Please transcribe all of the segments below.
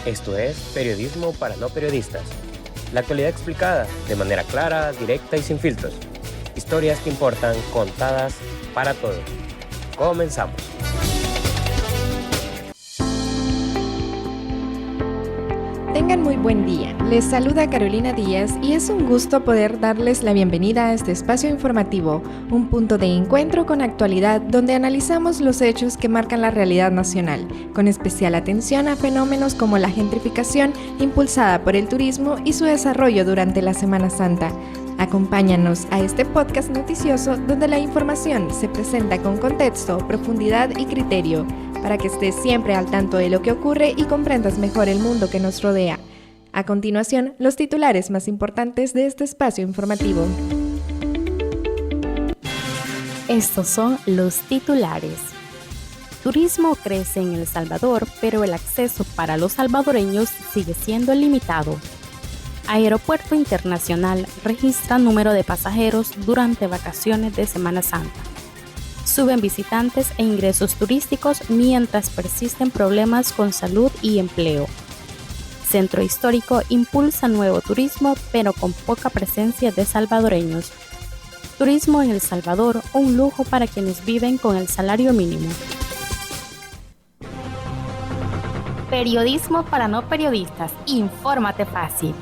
Esto es Periodismo para no periodistas. La actualidad explicada de manera clara, directa y sin filtros. Historias que importan, contadas para todos. Comenzamos. Tengan muy buen día. Les saluda Carolina Díaz y es un gusto poder darles la bienvenida a este espacio informativo, un punto de encuentro con actualidad donde analizamos los hechos que marcan la realidad nacional, con especial atención a fenómenos como la gentrificación impulsada por el turismo y su desarrollo durante la Semana Santa. Acompáñanos a este podcast noticioso donde la información se presenta con contexto, profundidad y criterio, para que estés siempre al tanto de lo que ocurre y comprendas mejor el mundo que nos rodea. A continuación, los titulares más importantes de este espacio informativo. Estos son los titulares. Turismo crece en El Salvador, pero el acceso para los salvadoreños sigue siendo limitado. Aeropuerto Internacional registra número de pasajeros durante vacaciones de Semana Santa. Suben visitantes e ingresos turísticos mientras persisten problemas con salud y empleo. Centro Histórico impulsa nuevo turismo, pero con poca presencia de salvadoreños. Turismo en El Salvador, un lujo para quienes viven con el salario mínimo. Periodismo para no periodistas. Infórmate fácil.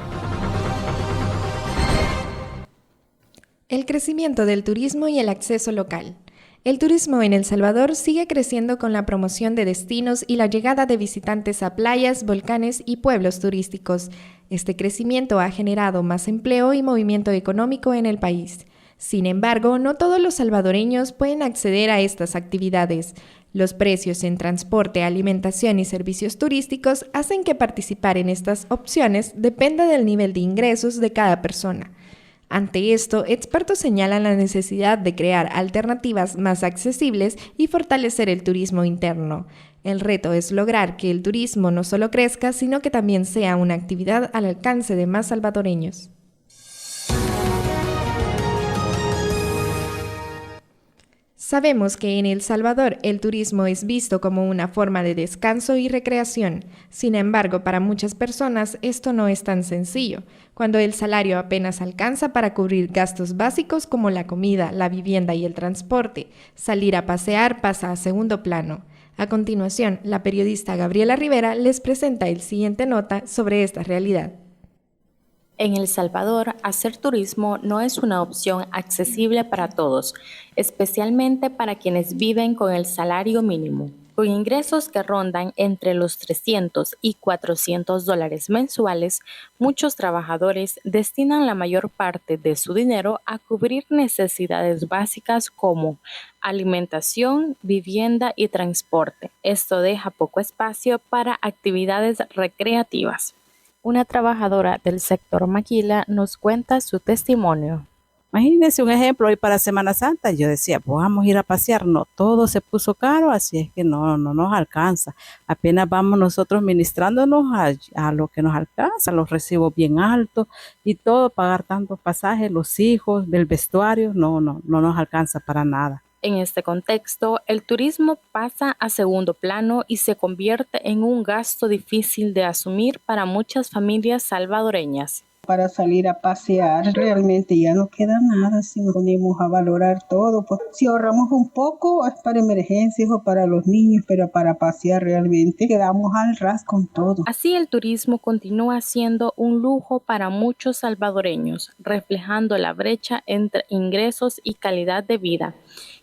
El crecimiento del turismo y el acceso local. El turismo en El Salvador sigue creciendo con la promoción de destinos y la llegada de visitantes a playas, volcanes y pueblos turísticos. Este crecimiento ha generado más empleo y movimiento económico en el país. Sin embargo, no todos los salvadoreños pueden acceder a estas actividades. Los precios en transporte, alimentación y servicios turísticos hacen que participar en estas opciones dependa del nivel de ingresos de cada persona. Ante esto, expertos señalan la necesidad de crear alternativas más accesibles y fortalecer el turismo interno. El reto es lograr que el turismo no solo crezca, sino que también sea una actividad al alcance de más salvadoreños. Sabemos que en El Salvador el turismo es visto como una forma de descanso y recreación. Sin embargo, para muchas personas esto no es tan sencillo, cuando el salario apenas alcanza para cubrir gastos básicos como la comida, la vivienda y el transporte. Salir a pasear pasa a segundo plano. A continuación, la periodista Gabriela Rivera les presenta el siguiente nota sobre esta realidad. En El Salvador, hacer turismo no es una opción accesible para todos, especialmente para quienes viven con el salario mínimo. Con ingresos que rondan entre los $300 y $400 mensuales, muchos trabajadores destinan la mayor parte de su dinero a cubrir necesidades básicas como alimentación, vivienda y transporte. Esto deja poco espacio para actividades recreativas. Una trabajadora del sector maquila nos cuenta su testimonio. Imagínense un ejemplo, hoy para Semana Santa, yo decía, pues vamos a ir a pasear, no, todo se puso caro, así es que no nos alcanza. Apenas vamos nosotros ministrándonos a lo que nos alcanza, los recibos bien altos y todo, pagar tantos pasajes, los hijos, del vestuario, no nos alcanza para nada. En este contexto, el turismo pasa a segundo plano y se convierte en un gasto difícil de asumir para muchas familias salvadoreñas. Para salir a pasear, realmente ya no queda nada si nos ponemos a valorar todo. Pues si ahorramos un poco es para emergencias o para los niños, pero para pasear realmente quedamos al ras con todo. Así el turismo continúa siendo un lujo para muchos salvadoreños, reflejando la brecha entre ingresos y calidad de vida.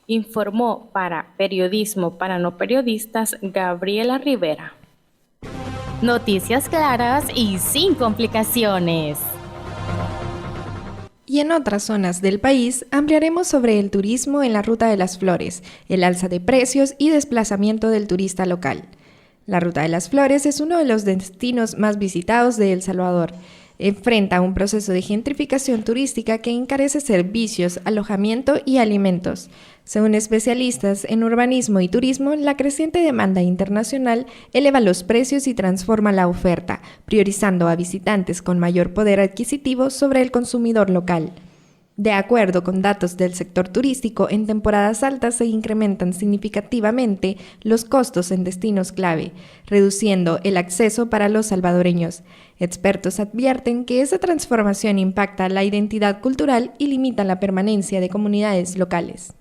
Informó para Periodismo para no periodistas Gabriela Rivera. Noticias claras y sin complicaciones. Y en otras zonas del país, ampliaremos sobre el turismo en la Ruta de las Flores, el alza de precios y desplazamiento del turista local. La Ruta de las Flores es uno de los destinos más visitados de El Salvador. Enfrenta un proceso de gentrificación turística que encarece servicios, alojamiento y alimentos. Según especialistas en urbanismo y turismo, la creciente demanda internacional eleva los precios y transforma la oferta, priorizando a visitantes con mayor poder adquisitivo sobre el consumidor local. De acuerdo con datos del sector turístico, en temporadas altas se incrementan significativamente los costos en destinos clave, reduciendo el acceso para los salvadoreños. Expertos advierten que esa transformación impacta la identidad cultural y limita la permanencia de comunidades locales.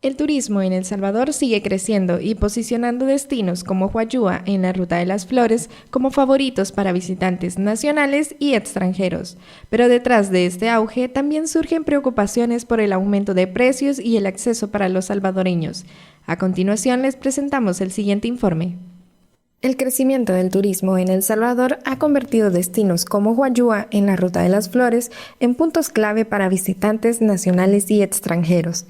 El turismo en El Salvador sigue creciendo y posicionando destinos como Huayúa en la Ruta de las Flores como favoritos para visitantes nacionales y extranjeros. Pero detrás de este auge también surgen preocupaciones por el aumento de precios y el acceso para los salvadoreños. A continuación les presentamos el siguiente informe. El crecimiento del turismo en El Salvador ha convertido destinos como Huayúa en la Ruta de las Flores en puntos clave para visitantes nacionales y extranjeros.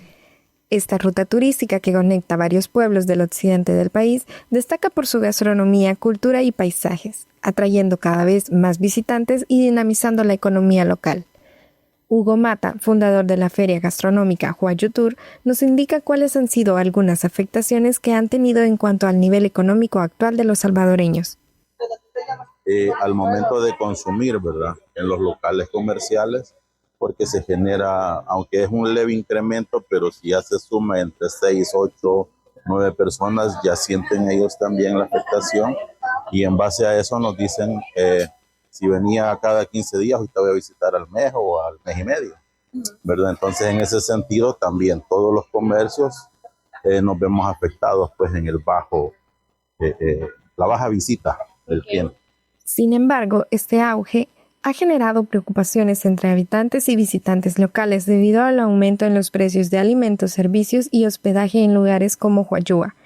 Esta ruta turística que conecta varios pueblos del occidente del país destaca por su gastronomía, cultura y paisajes, atrayendo cada vez más visitantes y dinamizando la economía local. Hugo Mata, fundador de la feria gastronómica Huayutur, nos indica cuáles han sido algunas afectaciones que han tenido en cuanto al nivel económico actual de los salvadoreños. Al momento de consumir, ¿verdad? En los locales comerciales, porque se genera, aunque es un leve incremento, pero si ya se suma entre 6, 8, 9 personas, ya sienten ellos también la afectación, y en base a eso nos dicen si venía cada 15 días, ahorita voy a visitar al mes o al mes y medio, ¿verdad? Entonces, en ese sentido, también todos los comercios nos vemos afectados pues en el la baja visita del cliente. Sin embargo, este auge ha generado preocupaciones entre habitantes y visitantes locales debido al aumento en los precios de alimentos, servicios y hospedaje en lugares como Huayúa.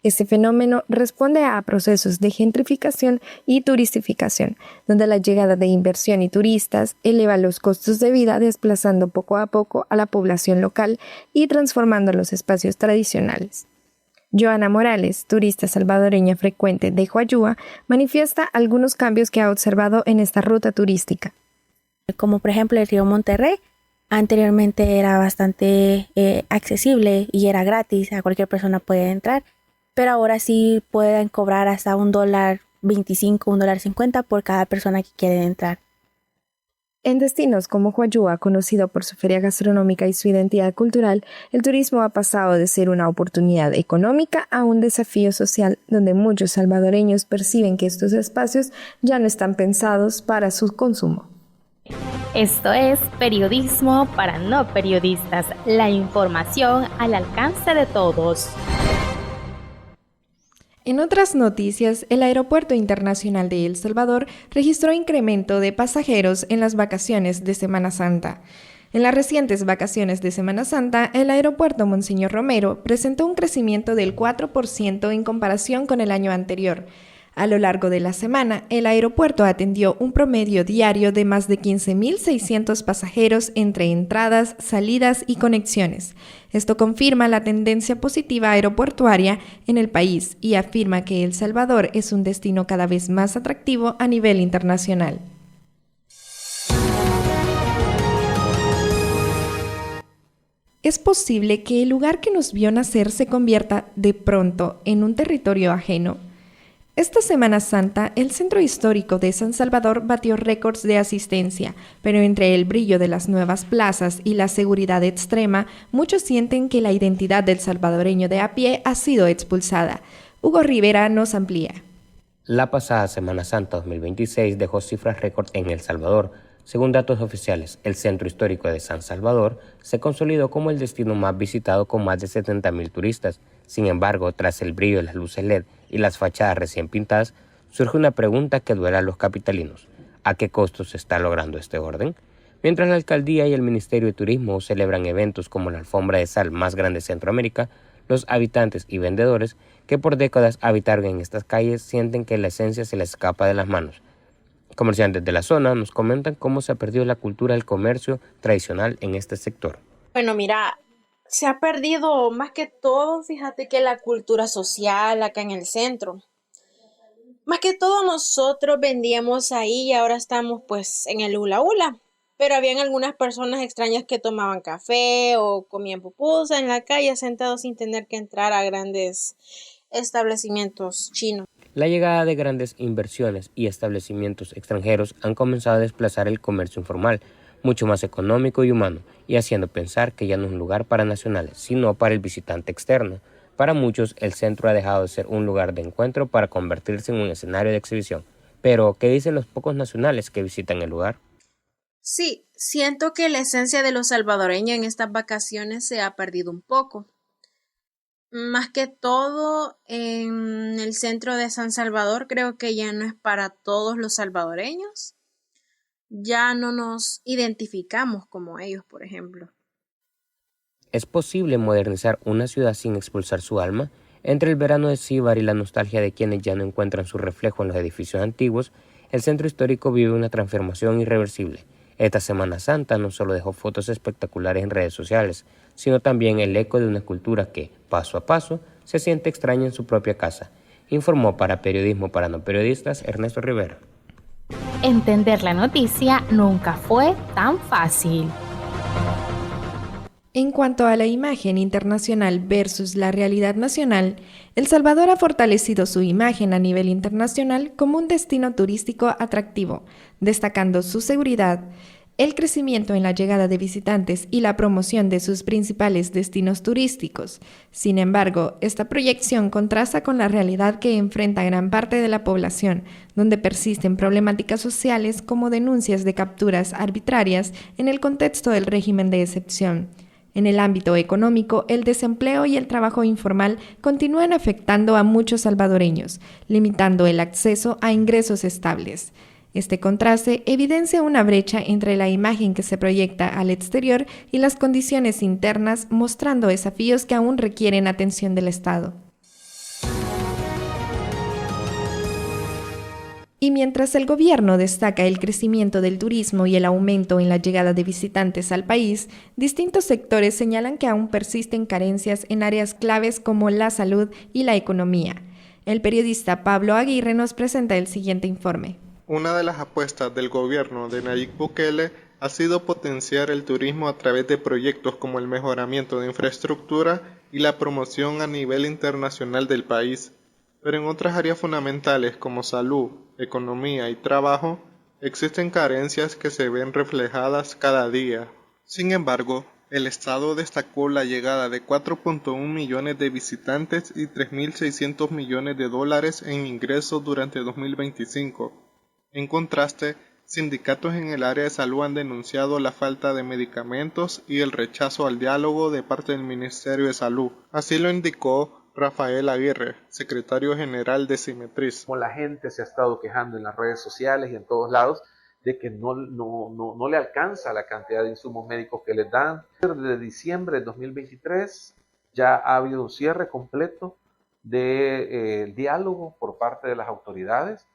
Este fenómeno responde a procesos de gentrificación y turistificación, donde la llegada de inversión y turistas eleva los costos de vida, desplazando poco a poco a la población local y transformando los espacios tradicionales. Joana Morales, turista salvadoreña frecuente de Huayúa, manifiesta algunos cambios que ha observado en esta ruta turística. Como por ejemplo el río Monterrey, anteriormente era bastante accesible y era gratis, a cualquier persona puede entrar, pero ahora sí pueden cobrar hasta $1.25, $1.50 por cada persona que quiere entrar. En destinos como Huayúa, conocido por su feria gastronómica y su identidad cultural, el turismo ha pasado de ser una oportunidad económica a un desafío social, donde muchos salvadoreños perciben que estos espacios ya no están pensados para su consumo. Esto es periodismo para no periodistas, la información al alcance de todos. En otras noticias, el Aeropuerto Internacional de El Salvador registró incremento de pasajeros en las vacaciones de Semana Santa. En las recientes vacaciones de Semana Santa, el aeropuerto Monseñor Romero presentó un crecimiento del 4% en comparación con el año anterior. A lo largo de la semana, el aeropuerto atendió un promedio diario de más de 15.600 pasajeros entre entradas, salidas y conexiones. Esto confirma la tendencia positiva aeroportuaria en el país y afirma que El Salvador es un destino cada vez más atractivo a nivel internacional. Es posible que el lugar que nos vio nacer se convierta de pronto en un territorio ajeno. Esta Semana Santa, el Centro Histórico de San Salvador batió récords de asistencia, pero entre el brillo de las nuevas plazas y la seguridad extrema, muchos sienten que la identidad del salvadoreño de a pie ha sido expulsada. Hugo Rivera nos amplía. La pasada Semana Santa 2026 dejó cifras récord en El Salvador. Según datos oficiales, el Centro Histórico de San Salvador se consolidó como el destino más visitado con más de 70.000 turistas. Sin embargo, tras el brillo de las luces LED y las fachadas recién pintadas, surge una pregunta que duele a los capitalinos. ¿A qué costo se está logrando este orden? Mientras la Alcaldía y el Ministerio de Turismo celebran eventos como la alfombra de sal más grande de Centroamérica, los habitantes y vendedores que por décadas habitaron en estas calles sienten que la esencia se les escapa de las manos. Comerciantes de la zona nos comentan cómo se ha perdido la cultura del comercio tradicional en este sector. Bueno, mira, se ha perdido más que todo, fíjate que la cultura social acá en el centro. Más que todo nosotros vendíamos ahí y ahora estamos pues en el hula hula. Pero habían algunas personas extrañas que tomaban café o comían pupusa en la calle sentados sin tener que entrar a grandes establecimientos chinos. La llegada de grandes inversiones y establecimientos extranjeros han comenzado a desplazar el comercio informal, mucho más económico y humano, y haciendo pensar que ya no es un lugar para nacionales, sino para el visitante externo. Para muchos, el centro ha dejado de ser un lugar de encuentro para convertirse en un escenario de exhibición. Pero, ¿qué dicen los pocos nacionales que visitan el lugar? Sí, siento que la esencia de los salvadoreños en estas vacaciones se ha perdido un poco. Más que todo en el centro de San Salvador creo que ya no es para todos los salvadoreños. Ya no nos identificamos como ellos, por ejemplo. ¿Es posible modernizar una ciudad sin expulsar su alma? Entre el verano de Cíbar y la nostalgia de quienes ya no encuentran su reflejo en los edificios antiguos, el centro histórico vive una transformación irreversible. Esta Semana Santa no solo dejó fotos espectaculares en redes sociales, sino también el eco de una cultura que, paso a paso, se siente extraña en su propia casa. Informó para Periodismo para No Periodistas Ernesto Rivera. Entender la noticia nunca fue tan fácil. En cuanto a la imagen internacional versus la realidad nacional, El Salvador ha fortalecido su imagen a nivel internacional como un destino turístico atractivo, destacando su seguridad, el crecimiento en la llegada de visitantes y la promoción de sus principales destinos turísticos. Sin embargo, esta proyección contrasta con la realidad que enfrenta gran parte de la población, donde persisten problemáticas sociales como denuncias de capturas arbitrarias en el contexto del régimen de excepción. En el ámbito económico, el desempleo y el trabajo informal continúan afectando a muchos salvadoreños, limitando el acceso a ingresos estables. Este contraste evidencia una brecha entre la imagen que se proyecta al exterior y las condiciones internas, mostrando desafíos que aún requieren atención del Estado. Y mientras el gobierno destaca el crecimiento del turismo y el aumento en la llegada de visitantes al país, distintos sectores señalan que aún persisten carencias en áreas claves como la salud y la economía. El periodista Pablo Aguirre nos presenta el siguiente informe. Una de las apuestas del gobierno de Nayib Bukele ha sido potenciar el turismo a través de proyectos como el mejoramiento de infraestructura y la promoción a nivel internacional del país. Pero en otras áreas fundamentales como salud, economía y trabajo, existen carencias que se ven reflejadas cada día. Sin embargo, el Estado destacó la llegada de 4.1 millones de visitantes y 3.600 millones de dólares en ingresos durante 2025. En contraste, sindicatos en el área de salud han denunciado la falta de medicamentos y el rechazo al diálogo de parte del Ministerio de Salud. Así lo indicó Rafael Aguirre, secretario general de Simetriz. Como la gente se ha estado quejando en las redes sociales y en todos lados de que no le alcanza la cantidad de insumos médicos que les dan. Desde diciembre de 2023 ya ha habido un cierre completo del diálogo por parte de las autoridades.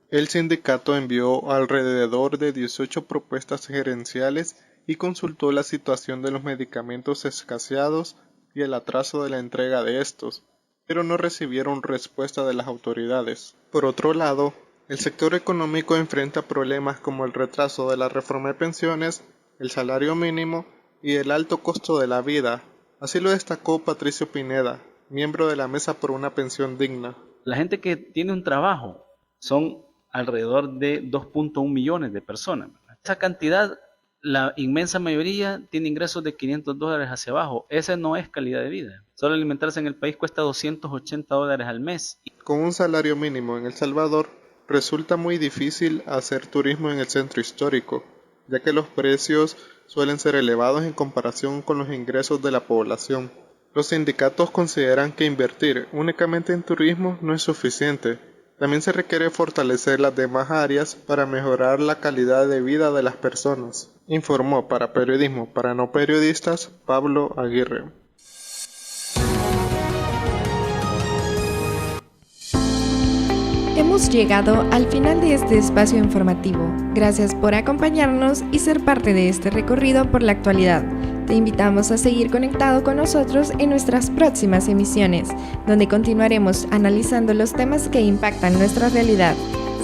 El sindicato envió alrededor de 18 propuestas gerenciales y consultó la situación de los medicamentos escaseados y el atraso de la entrega de estos, pero no recibieron respuesta de las autoridades. Por otro lado, el sector económico enfrenta problemas como el retraso de la reforma de pensiones, el salario mínimo y el alto costo de la vida. Así lo destacó Patricio Pineda, miembro de la Mesa por una Pensión Digna. La gente que tiene un trabajo son alrededor de 2.1 millones de personas. Esa cantidad, la inmensa mayoría tiene ingresos de $500 hacia abajo. Esa no es calidad de vida. Solo alimentarse en el país cuesta $280 al mes. Con un salario mínimo en El Salvador, resulta muy difícil hacer turismo en el centro histórico, ya que los precios suelen ser elevados en comparación con los ingresos de la población. Los sindicatos consideran que invertir únicamente en turismo no es suficiente. También se requiere fortalecer las demás áreas para mejorar la calidad de vida de las personas, informó para Periodismo para No Periodistas Pablo Aguirre. Hemos llegado al final de este espacio informativo. Gracias por acompañarnos y ser parte de este recorrido por la actualidad. Te invitamos a seguir conectado con nosotros en nuestras próximas emisiones, donde continuaremos analizando los temas que impactan nuestra realidad.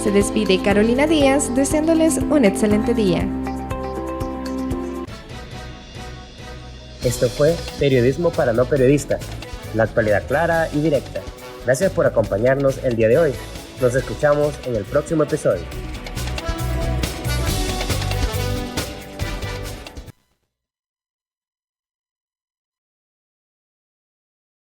Se despide Carolina Díaz, deseándoles un excelente día. Esto fue Periodismo para No Periodistas, la actualidad clara y directa. Gracias por acompañarnos el día de hoy. Nos escuchamos en el próximo episodio.